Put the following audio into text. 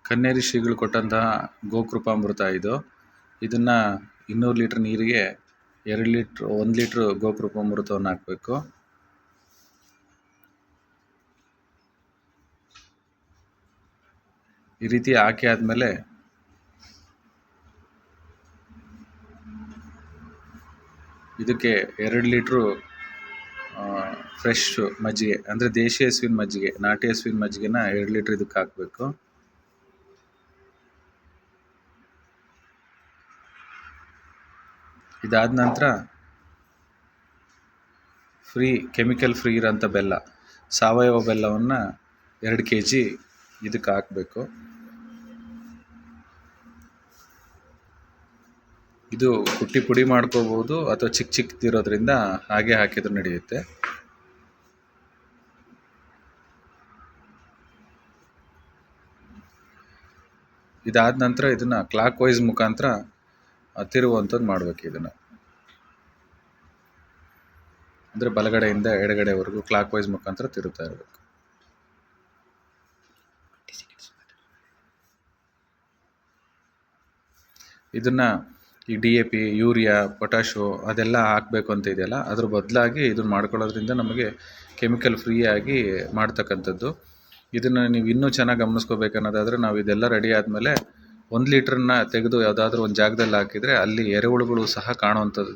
ಕನ್ನೇರಿ ಶ್ರೀಗಳು ಕೊಟ್ಟಂತಹ ಗೋಕೃಪಾಮೃತ ಇದು. ಇದನ್ನು 200 ಲೀಟ್ರ್ ನೀರಿಗೆ 1 ಲೀಟ್ರ್ ಗೋಕೃಪಾಮೃತವನ್ನು ಹಾಕಬೇಕು. ಈ ರೀತಿ ಹಾಕಿ ಆದಮೇಲೆ ಇದಕ್ಕೆ 2 ಲೀಟ್ರು ಫ್ರೆಶ್ ಮಜ್ಜಿಗೆ, ಅಂದರೆ ದೇಶಿ ಹಸುವಿನ ಮಜ್ಜಿಗೆ, ನಾಟಿ ಹಸುವಿನ ಮಜ್ಜಿಗೆನ 2 ಲೀಟ್ರ್ ಇದಕ್ಕೆ ಹಾಕಬೇಕು. ಇದಾದ ನಂತರ ಕೆಮಿಕಲ್ ಫ್ರೀ ಇರೋಂಥ ಬೆಲ್ಲ, ಸಾವಯವ ಬೆಲ್ಲವನ್ನು 2 kg ಇದಕ್ಕೆ ಹಾಕಬೇಕು. ಇದು ಕುಟ್ಟಿ ಪುಡಿ ಮಾಡ್ಕೋಬೋದು ಅಥವಾ ಚಿಕ್ಕದಿರೋದ್ರಿಂದ ಹಾಗೆ ಹಾಕಿದ್ರು ನಡೆಯುತ್ತೆ. ಇದಾದ ನಂತರ ಇದನ್ನು ಕ್ಲಾಕ್ ವೈಸ್ ಮುಖಾಂತರ ತಿರುವಂಥದ್ದು ಮಾಡಬೇಕು. ಇದನ್ನು ಅಂದರೆ ಬಲಗಡೆಯಿಂದ ಎಡಗಡೆವರೆಗೂ ಕ್ಲಾಕ್ ವೈಸ್ ಮುಖಾಂತರ ತಿರುತ್ತಾ ಇರಬೇಕು. ಇದನ್ನು ಈ DAP, ಯೂರಿಯಾ, ಪೊಟ್ಯಾಶೋ ಅದೆಲ್ಲ ಹಾಕಬೇಕು ಅಂತ ಇದೆಯಲ್ಲ, ಅದ್ರ ಬದಲಾಗಿ ಇದನ್ನು ಮಾಡ್ಕೊಳ್ಳೋದ್ರಿಂದ ನಮಗೆ ಕೆಮಿಕಲ್ ಫ್ರೀಯಾಗಿ ಮಾಡ್ತಕ್ಕಂಥದ್ದು. ಇದನ್ನು ನೀವು ಇನ್ನೂ ಚೆನ್ನಾಗಿ ಗಮನಿಸ್ಕೋಬೇಕನ್ನೋದಾದರೆ, ನಾವು ಇದೆಲ್ಲ ರೆಡಿ ಆದಮೇಲೆ 1 ಲೀಟ್ರನ್ನ ತೆಗೆದು ಯಾವುದಾದ್ರೂ ಒಂದು ಜಾಗದಲ್ಲಿ ಹಾಕಿದರೆ ಅಲ್ಲಿ ಎರೆಹುಳುಗಳು ಸಹ ಕಾಣುವಂಥದ್ದು